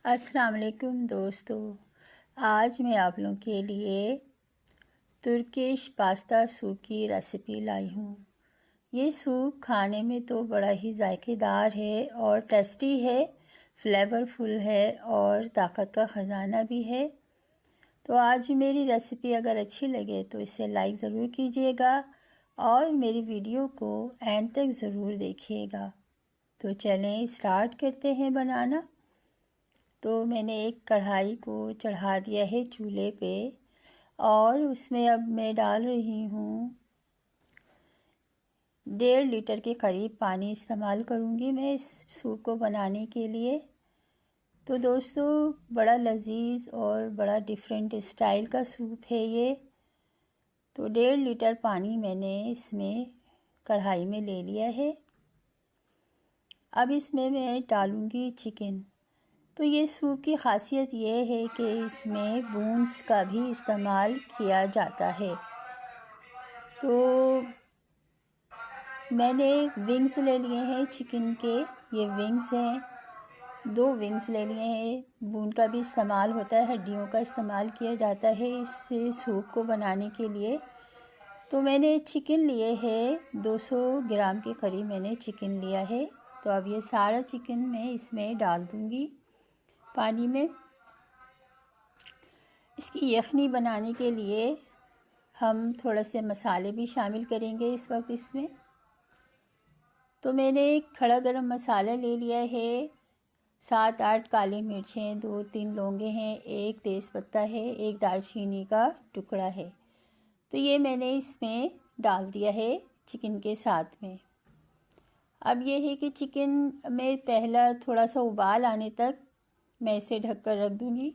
अस्सलाम वालेकुम दोस्तों। आज मैं आप लोगों के लिए तुर्किश पास्ता सूप की रेसिपी लाई हूँ। ये सूप खाने में तो बड़ा ही जायकेदार है और टेस्टी है, फ्लेवरफुल है और ताकत का ख़जाना भी है। तो आज मेरी रेसिपी अगर अच्छी लगे तो इसे लाइक ज़रूर कीजिएगा और मेरी वीडियो को एंड तक ज़रूर देखिएगा। तो चलें स्टार्ट करते हैं बनाना। तो मैंने एक कढ़ाई को चढ़ा दिया है चूल्हे पे और उसमें अब मैं डाल रही हूँ 1.5 लीटर के करीब पानी इस्तेमाल करूँगी मैं इस सूप को बनाने के लिए। तो दोस्तों बड़ा लजीज और बड़ा डिफरेंट स्टाइल का सूप है ये। तो 1.5 लीटर पानी मैंने इसमें कढ़ाई में ले लिया है। अब इसमें मैं डालूँगी चिकन। तो ये सूप की ख़ासियत ये है कि इसमें बून्स का भी इस्तेमाल किया जाता है। तो मैंने विंग्स ले लिए हैं चिकन के, ये विंग्स हैं, 2 विंग्स ले लिए हैं। बून का भी इस्तेमाल होता है, हड्डियों का इस्तेमाल किया जाता है इस सूप को बनाने के लिए। तो मैंने चिकन लिए है 200 ग्राम के करीब मैंने चिकन लिया है। तो अब ये सारा चिकन मैं इसमें डाल दूँगी पानी में। इसकी यखनी बनाने के लिए हम थोड़ा से मसाले भी शामिल करेंगे इस वक्त इसमें। तो मैंने खड़ा गरम मसाला ले लिया है, 7-8 काली मिर्चें, 2-3 लौंगे हैं, 1 तेज़पत्ता है, 1 दालचीनी का टुकड़ा है। तो ये मैंने इसमें डाल दिया है चिकन के साथ में। अब ये है कि चिकन में पहला थोड़ा सा उबाल आने तक मैं इसे ढक कर रख दूँगी।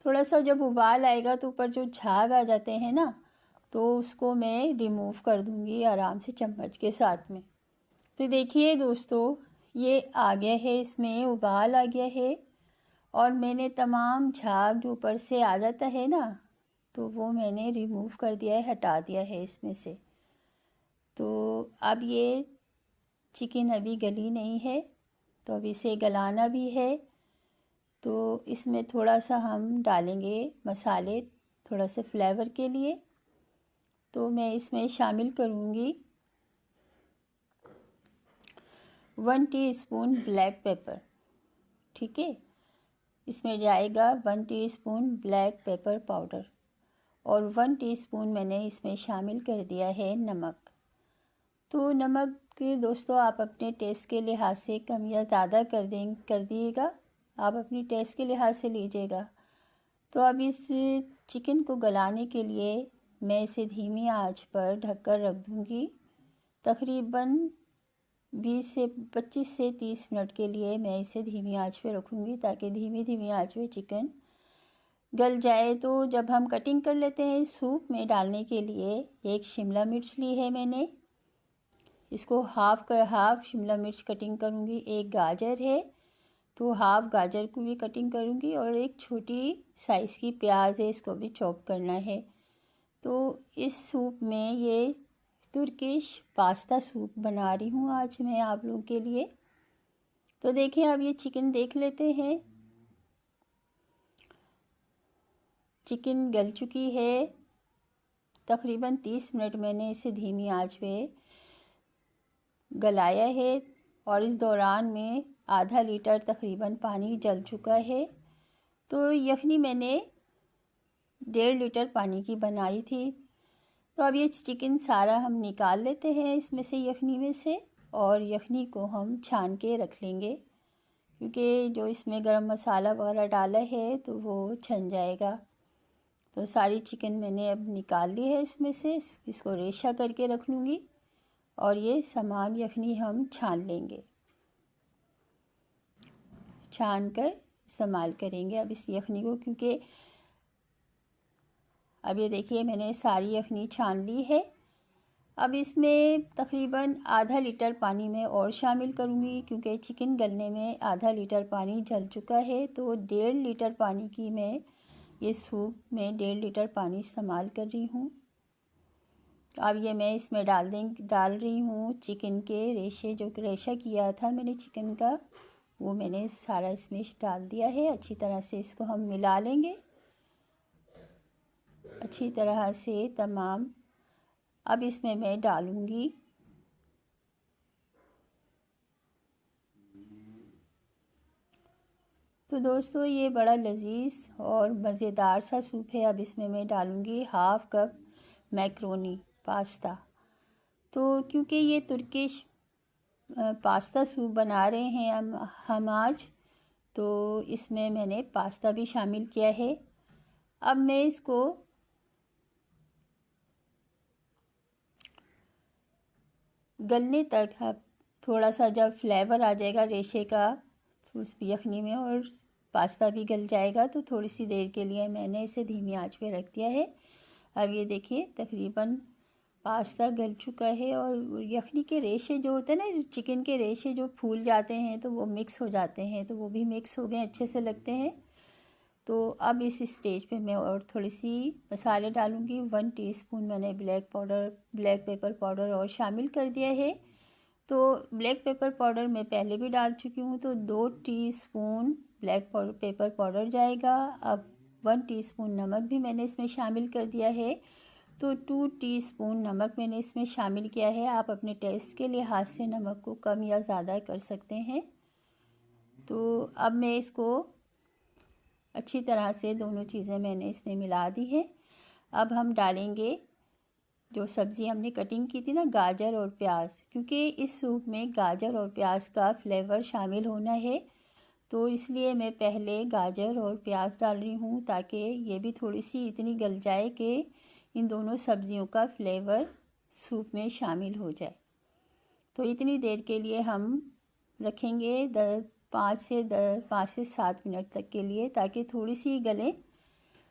थोड़ा सा जब उबाल आएगा तो ऊपर जो झाग आ जाते हैं ना, तो उसको मैं रिमूव कर दूँगी आराम से चम्मच के साथ में। तो देखिए दोस्तों ये आ गया है, इसमें उबाल आ गया है और मैंने तमाम झाग जो ऊपर से आ जाता है ना, तो वो मैंने रिमूव कर दिया है, हटा दिया है इसमें से। तो अब ये चिकन अभी गली नहीं है, तो अब इसे गलाना भी है। तो इसमें थोड़ा सा हम डालेंगे मसाले थोड़ा सा फ्लेवर के लिए। तो मैं इसमें शामिल करूँगी 1 टीस्पून ब्लैक पेपर, ठीक है। इसमें जाएगा 1 टीस्पून ब्लैक पेपर पाउडर और 1 टीस्पून मैंने इसमें शामिल कर दिया है नमक। तो नमक के दोस्तों आप अपने टेस्ट के लिहाज से कम या ज़्यादा कर दिएगा, आप अपनी टेस्ट के लिहाज से लीजिएगा। तो अब इस चिकन को गलाने के लिए मैं इसे धीमी आंच पर ढककर रख दूँगी। तकरीबन 25 से 30 मिनट के लिए मैं इसे धीमी आंच पे रखूँगी ताकि धीमी आंच पे चिकन गल जाए। तो जब हम कटिंग कर लेते हैं सूप में डालने के लिए, 1 शिमला मिर्च ली है मैंने, इसको हाफ़ शिमला मिर्च कटिंग करूँगी। 1 गाजर है तो हाफ़ गाजर को भी कटिंग करूँगी और 1 छोटी साइज़ की प्याज है, इसको भी चॉप करना है। तो इस सूप में ये तुर्किश पास्ता सूप बना रही हूँ आज मैं आप लोगों के लिए। तो देखिए अब ये चिकन देख लेते हैं। चिकन गल चुकी है, तकरीबन 30 मिनट मैंने इसे धीमी आंच पे गलाया है और इस दौरान में आधा लीटर तकरीबन पानी जल चुका है। तो यखनी मैंने 1.5 लीटर पानी की बनाई थी। तो अब ये चिकन सारा हम निकाल लेते हैं इसमें से, यखनी में से, और यखनी को हम छान के रख लेंगे क्योंकि जो इसमें गरम मसाला वगैरह डाला है तो वो छन जाएगा। तो सारी चिकन मैंने अब निकाल ली है इसमें से, इसको रेशा करके रख लूँगी और ये तमाम यखनी हम छान लेंगे, छान कर इस्तेमाल करेंगे अब इस यखनी को। क्योंकि अब ये देखिए मैंने सारी यखनी छान ली है। अब इसमें तकरीबन आधा लीटर पानी मैं और शामिल करूँगी क्योंकि चिकन गलने में आधा लीटर पानी जल चुका है। तो 1.5 लीटर पानी की मैं ये सूप में 1.5 लीटर पानी इस्तेमाल कर रही हूँ। अब ये मैं इसमें डाल रही हूँ चिकन के रेशे, जो रेशा किया था मैंने चिकन का, वो मैंने सारा इसमें डाल दिया है। अच्छी तरह से इसको हम मिला लेंगे अच्छी तरह से तमाम। अब इसमें मैं डालूँगी तो दोस्तों ये बड़ा लजीज और मज़ेदार सा सूप है। अब इसमें मैं डालूँगी हाफ़ कप मैक्रोनी पास्ता। तो क्योंकि ये तुर्किश पास्ता सूप बना रहे हैं हम आज, तो इसमें मैंने पास्ता भी शामिल किया है। अब मैं इसको गलने तक, अब थोड़ा सा जब फ्लेवर आ जाएगा रेशे का उस यखनी में और पास्ता भी गल जाएगा, तो थोड़ी सी देर के लिए मैंने इसे धीमी आंच पे रख दिया है। अब ये देखिए तकरीबन पास्ता गल चुका है और यखनी के रेशे जो होते हैं ना, चिकन के रेशे जो फूल जाते हैं तो वो मिक्स हो जाते हैं, तो वो भी मिक्स हो गए, अच्छे से लगते हैं। तो अब इस स्टेज पे मैं और थोड़ी सी मसाले डालूँगी। 1 टीस्पून मैंने ब्लैक पेपर पाउडर और शामिल कर दिया है। तो ब्लैक पेपर पाउडर मैं पहले भी डाल चुकी हूँ, तो 2 टीस्पून पेपर पाउडर जाएगा। अब 1 टीस्पून नमक भी मैंने इसमें शामिल कर दिया है, तो 2 टीस्पून नमक मैंने इसमें शामिल किया है। आप अपने टेस्ट के लिहाज से नमक को कम या ज़्यादा कर सकते हैं। तो अब मैं इसको अच्छी तरह से दोनों चीज़ें मैंने इसमें मिला दी है। अब हम डालेंगे जो सब्ज़ी हमने कटिंग की थी ना, गाजर और प्याज, क्योंकि इस सूप में गाजर और प्याज का फ्लेवर शामिल होना है, तो इसलिए मैं पहले गाजर और प्याज डाल रही हूँ ताकि ये भी थोड़ी सी इतनी गल जाए कि इन दोनों सब्ज़ियों का फ्लेवर सूप में शामिल हो जाए। तो इतनी देर के लिए हम रखेंगे 5 से 7 मिनट तक के लिए, ताकि थोड़ी सी गले।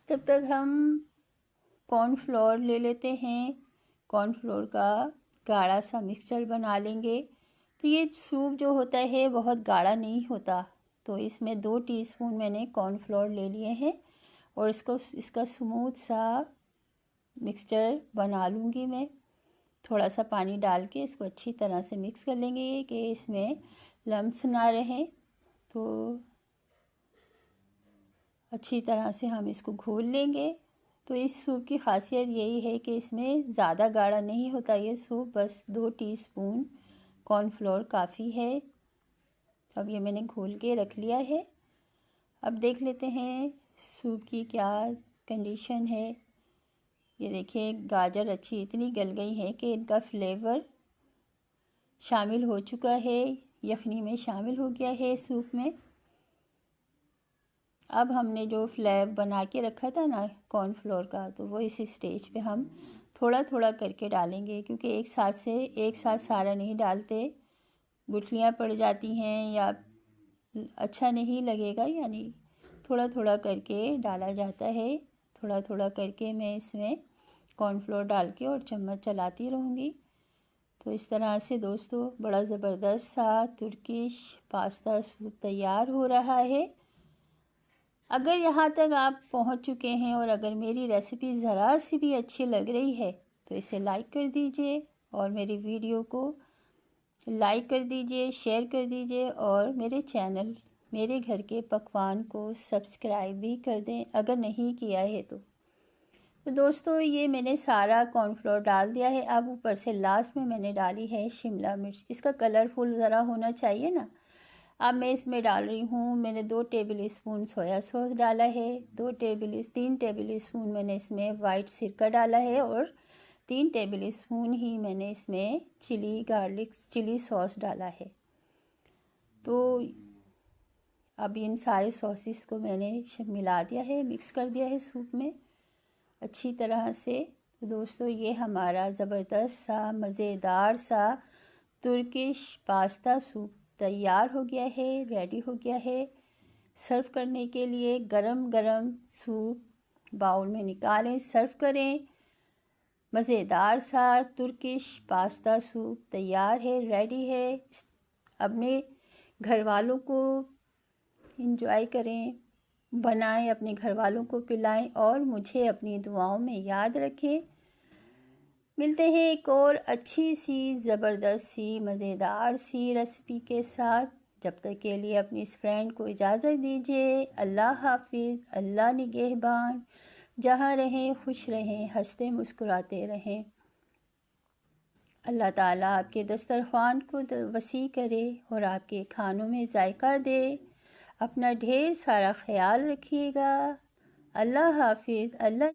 तब तक हम कॉर्नफ्लोर ले लेते हैं। कॉर्नफ्लोर का गाढ़ा सा मिक्सचर बना लेंगे। तो ये सूप जो होता है बहुत गाढ़ा नहीं होता, तो इसमें 2 टीस्पून मैंने कॉर्नफ्लोर ले लिए हैं और इसका स्मूथ सा मिक्सचर बना लूँगी मैं। थोड़ा सा पानी डाल के इसको अच्छी तरह से मिक्स कर लेंगे कि इसमें लम्स ना रहें। तो अच्छी तरह से हम इसको घोल लेंगे। तो इस सूप की ख़ासियत यही है कि इसमें ज़्यादा गाढ़ा नहीं होता ये सूप, बस 2 टीस्पून कॉर्नफ्लोर काफ़ी है। अब ये मैंने घोल के रख लिया है। अब देख लेते हैं सूप की क्या कंडीशन है। ये देखिए गाजर अच्छी इतनी गल गई है कि इनका फ्लेवर शामिल हो चुका है, यखनी में शामिल हो गया है सूप में। अब हमने जो फ्लेवर बना के रखा था ना कॉर्नफ्लोर का, तो वो इस स्टेज पे हम थोड़ा थोड़ा करके डालेंगे, क्योंकि एक साथ सारा नहीं डालते, गुठलियाँ पड़ जाती हैं या अच्छा नहीं लगेगा, यानी थोड़ा थोड़ा करके डाला जाता है। थोड़ा थोड़ा करके मैं इसमें कॉर्नफ्लोर डाल के और चम्मच चलाती रहूँगी। तो इस तरह से दोस्तों बड़ा ज़बरदस्त सा तुर्किश पास्ता सूप तैयार हो रहा है। अगर यहाँ तक आप पहुँच चुके हैं और अगर मेरी रेसिपी ज़रा सी भी अच्छी लग रही है तो इसे लाइक कर दीजिए और मेरी वीडियो को लाइक कर दीजिए, शेयर कर दीजिए और मेरे चैनल मेरे घर के पकवान को सब्सक्राइब भी कर दें अगर नहीं किया है तो। दोस्तों ये मैंने सारा कॉर्नफ्लोर डाल दिया है। अब ऊपर से लास्ट में मैंने डाली है शिमला मिर्च, इसका कलरफुल ज़रा होना चाहिए ना। अब मैं इसमें डाल रही हूँ, मैंने 2 टेबल स्पून सोया सॉस डाला है, 3 टेबल स्पून मैंने इसमें वाइट सिरका डाला है और 3 टेबल स्पून ही मैंने इसमें चिली सॉस डाला है। तो अब इन सारे सॉसेस को मैंने मिला दिया है, मिक्स कर दिया है सूप में अच्छी तरह से। तो दोस्तों ये हमारा ज़बरदस्त सा मज़ेदार सा तुर्किश पास्ता सूप तैयार हो गया है, रेडी हो गया है। सर्व करने के लिए गरम गरम सूप बाउल में निकालें, सर्व करें। मज़ेदार सा तुर्किश पास्ता सूप तैयार है, रेडी है। अपने घर वालों को इंजॉय करें, बनाएं, अपने घर वालों को पिलाएं और मुझे अपनी दुआओं में याद रखें। मिलते हैं एक और अच्छी सी ज़बरदस्त सी मज़ेदार सी रेसिपी के साथ। जब तक के लिए अपनी इस फ्रेंड को इजाज़त दीजिए। अल्लाह हाफिज़, अल्लाह निगहबान। जहाँ रहें खुश रहें, हंसते मुस्कुराते रहें। अल्लाह ताला आपके दस्तरख़्वान को वसी करे और आपके खानों में जायका दे। अपना ढेर सारा ख्याल रखिएगा। अल्लाह हाफिज़। अल्लाह